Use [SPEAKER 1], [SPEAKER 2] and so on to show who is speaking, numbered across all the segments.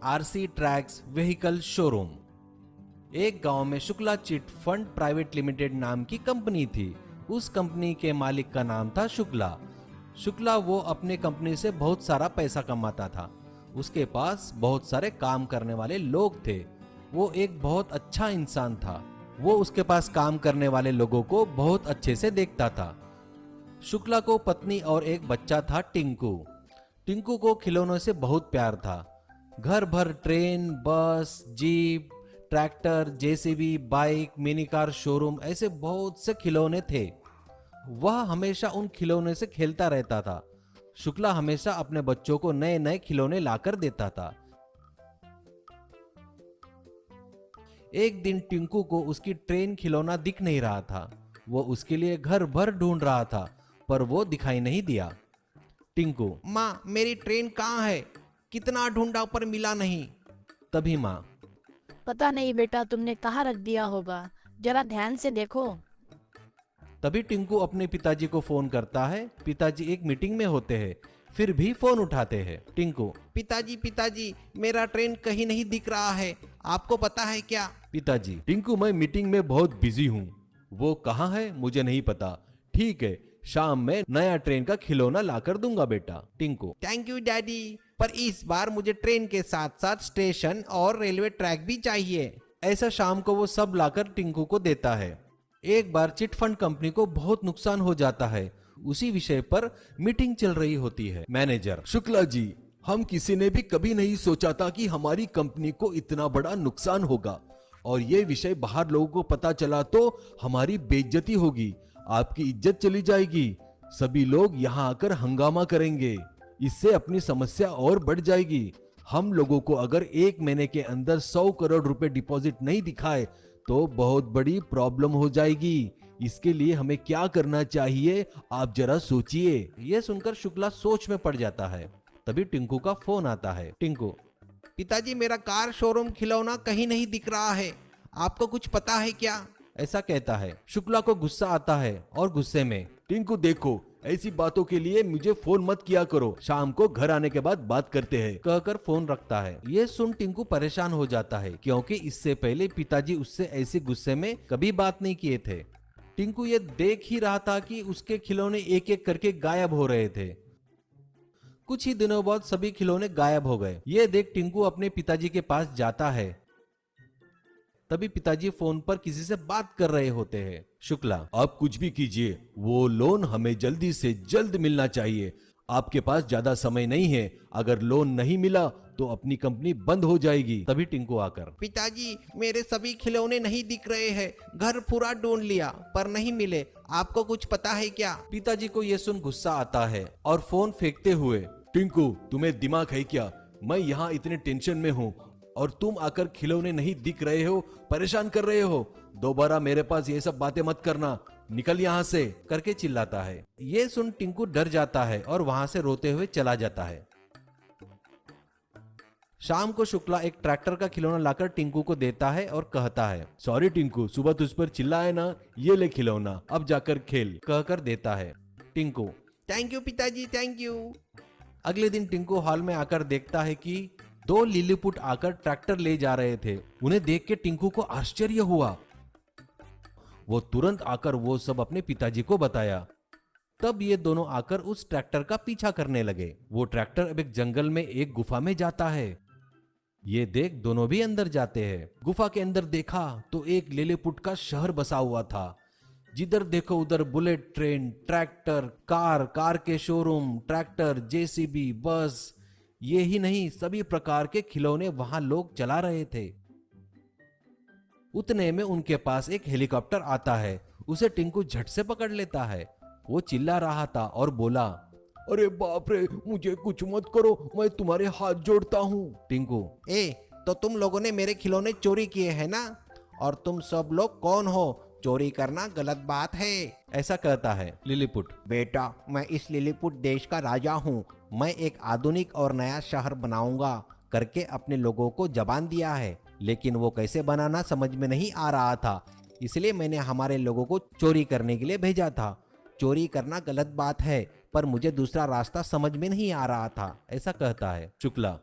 [SPEAKER 1] RC tracks vehicle showroom. एक गांव में Shukla chit fund private limited नाम की कंपनी थी। उस कंपनी के मालिक का नाम था शुक्ला। शुक्ला वो अपने कंपनी से बहुत सारा पैसा कमाता था। उसके पास बहुत सारे काम करने वाले लोग थे। वो एक बहुत अच्छा इंसान था। वो उसके पास काम करने वाले लोगों को बहुत अच्छे से देखता था। शुक्ला को पत्नी और एक बच्चा था, टिंकू। टिंकू को खिलौनों से बहुत प्यार था। घर भर ट्रेन, बस, jeep, tractor, JCB, bike, mini car showroom, ऐसे बहुत से खिलौने थे। वह हमेशा उन खिलौने से खेलता रहता था। शुक्ला हमेशा अपने बच्चों को नए नए खिलौने लाकर देता था। एक दिन टिंकू को उसकी ट्रेन खिलौना दिख नहीं रहा था। वो उसके लिए घर भर ढूंढ रहा था, पर वो दिखाई नहीं दिया। टिंकू, माँ मेरी ट्रेन कहाँ है? कितना ढूंढा पर मिला नहीं। तभी माँ,
[SPEAKER 2] पता नहीं बेटा, तुमने कहाँ रख दिया होगा, जरा ध्यान से देखो।
[SPEAKER 1] तभी टिंकू अपने पिताजी को फोन करता है। पिताजी एक मीटिंग में होते हैं, फिर भी फोन उठाते हैं। टिंकू, पिताजी पिताजी मेरा ट्रेन कहीं नहीं दिख रहा है, आपको पता है क्या? पिताजी, टिंकू मैं मीटिंग में बहुत बिजी हूँ, वो कहाँ है मुझे नहीं पता। ठीक है, शाम में नया ट्रेन का खिलौना लाकर दूंगा बेटा। टिंकू, थैंक यू डैडी, पर इस बार मुझे ट्रेन के साथ साथ स्टेशन और रेलवे ट्रैक भी चाहिए। ऐसा शाम को वो सब लाकर टिंकू को देता है। एक बार चिट फंड कंपनी को बहुत नुकसान हो जाता है। उसी विषय पर मीटिंग चल रही होती है। मैनेजर,
[SPEAKER 3] शुक्ला जी, हम किसी ने भी कभी नहीं सोचा था कि हमारी कंपनी को इतना बड़ा नुकसान होगा, और ये विषय बाहर लोगों को पता चला तो हमारी बेइज्जती होगी, आपकी इज्जत चली जाएगी, सभी लोग यहाँ आकर हंगामा करेंगे, इससे अपनी समस्या और बढ़ जाएगी। हम लोगों को अगर एक महीने के अंदर 100 करोड़ रुपए डिपॉजिट नहीं दिखाए तो बहुत बड़ी प्रॉब्लम हो जाएगी। इसके लिए हमें क्या करना चाहिए, आप जरा सोचिए।
[SPEAKER 1] ये सुनकर शुक्ला सोच में पड़ जाता है। तभी टिंकू का फोन आता है। टिंकू, पिताजी मेरा कार शोरूम खिलौना कहीं नहीं दिख रहा है, आपको कुछ पता है क्या? ऐसा कहता है। शुक्ला को गुस्सा आता है और गुस्से में,
[SPEAKER 3] टिंकू देखो, ऐसी बातों के लिए मुझे फोन मत किया करो, शाम को घर आने के बाद बात करते हैं,
[SPEAKER 1] कहकर फोन रखता है। ये सुन टिंकू परेशान हो जाता है, क्योंकि इससे पहले पिताजी उससे ऐसे गुस्से में कभी बात नहीं किए थे। टिंकू ये देख ही रहा था कि उसके खिलौने एक एक करके गायब हो रहे थे। कुछ ही दिनों बाद सभी खिलौने गायब हो गए। ये देख टिंकू अपने पिताजी के पास जाता है। तभी पिताजी फोन पर किसी से बात कर रहे होते हैं। शुक्ला,
[SPEAKER 3] आप कुछ भी कीजिए, वो लोन हमें जल्दी से जल्द मिलना चाहिए, आपके पास ज्यादा समय नहीं है, अगर लोन नहीं मिला तो अपनी कंपनी बंद हो जाएगी।
[SPEAKER 1] तभी टिंकू आकर,
[SPEAKER 4] पिताजी मेरे सभी खिलौने नहीं दिख रहे हैं, घर पूरा ढूंढ लिया पर नहीं मिले, आपको कुछ पता है क्या?
[SPEAKER 1] पिताजी को यह सुन गुस्सा आता है और फोन फेंकते हुए,
[SPEAKER 3] टिंकू तुम्हें दिमाग है क्या? मैं यहाँ इतने टेंशन में हूँ और तुम आकर खिलौने नहीं दिख रहे हो, परेशान कर रहे हो। दोबारा मेरे पास ये सब बातें मत करना, निकल यहाँ से,
[SPEAKER 1] करके चिल्लाता है। ये सुन टिंकू डर जाता है और वहां से रोते हुए चला जाता है। शाम को शुक्ला एक ट्रैक्टर का खिलौना लाकर टिंकू को देता है और कहता है,
[SPEAKER 3] सॉरी टिंकू, सुबह तुझ पर चिल्लाया ना, ये ले खिलौना, अब जाकर खेल,
[SPEAKER 1] कहकर देता है। टिंकू,
[SPEAKER 4] थैंक यू पिताजी, थैंक यू।
[SPEAKER 1] अगले दिन टिंकू हॉल में आकर देखता है कि 2 लिलीपुट आकर ट्रैक्टर ले जा रहे थे। उन्हें देख के टिंकू को आश्चर्य हुआ। वो तुरंत आकर वो सब अपने पिताजी को बताया। तब ये दोनों आकर उस ट्रैक्टर का पीछा करने लगे। वो ट्रैक्टर अब एक जंगल में एक गुफा में जाता है। ये देख दोनों भी अंदर जाते हैं। गुफा के अंदर देखा तो एक लिलीपुट का शहर बसा हुआ था। जिधर देखो उधर बुलेट ट्रेन, ट्रैक्टर, कार के शोरूम, ट्रैक्टर, जेसीबी, बस, ये ही नहीं सभी प्रकार के खिलौने वहां लोग चला रहे थे। उतने में उनके पास एक हेलीकॉप्टर आता है। उसे टिंकू झट से पकड़ लेता है। वो चिल्ला रहा था और बोला,
[SPEAKER 3] अरे बाप रे, मुझे कुछ मत करो, मैं तुम्हारे हाथ जोड़ता हूँ।
[SPEAKER 1] टिंकू,
[SPEAKER 4] तो तुम लोगों ने मेरे खिलौने चोरी किए हैं ना? और तुम सब लोग कौन हो? चोरी करना गलत बात है,
[SPEAKER 1] ऐसा कहता है लिलीपुट।
[SPEAKER 4] बेटा मैं इस लिलीपुट देश का राजा हूँ, मैं एक आधुनिक और नया शहर बनाऊंगा करके अपने लोगों को जबान दिया है, लेकिन वो कैसे बनाना समझ में नहीं आ रहा था, इसलिए मैंने हमारे लोगों को चोरी करने के लिए भेजा था। चोरी करना गलत बात है, पर मुझे दूसरा रास्ता समझ में नहीं आ रहा था,
[SPEAKER 1] ऐसा कहता है। शुक्ला,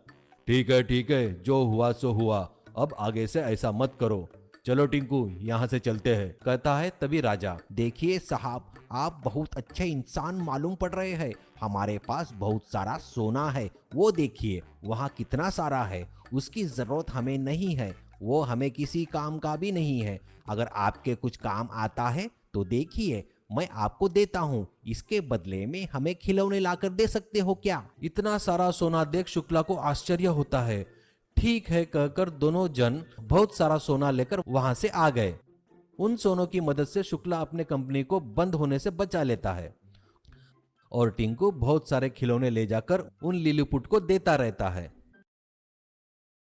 [SPEAKER 3] ठीक है, जो हुआ सो हुआ। अब आगे से ऐसा मत करो। चलो टिंकू, यहाँ से चलते हैं,
[SPEAKER 1] कहता है तभी राजा।
[SPEAKER 4] देखिए साहब, आप बहुत अच्छे इंसान मालूम पड़ रहे हैं। हमारे पास बहुत सारा सोना है, वो देखिए वहाँ कितना सारा है। उसकी जरूरत हमें नहीं है, वो हमें किसी काम का भी नहीं है। अगर आपके कुछ काम आता है तो देखिए, मैं आपको देता हूँ। इसके बदले में हमें खिलौने लाकर दे सकते हो क्या?
[SPEAKER 1] इतना सारा सोना देख शुक्ला को आश्चर्य होता है। ठीक है कहकर दोनों जन बहुत सारा सोना लेकर वहां से आ गए। उन सोनों की मदद से शुक्ला अपने कंपनी को बंद होने से बचा लेता है और टिंकू बहुत सारे खिलौने ले जाकर उन लिलीपुट को देता रहता है।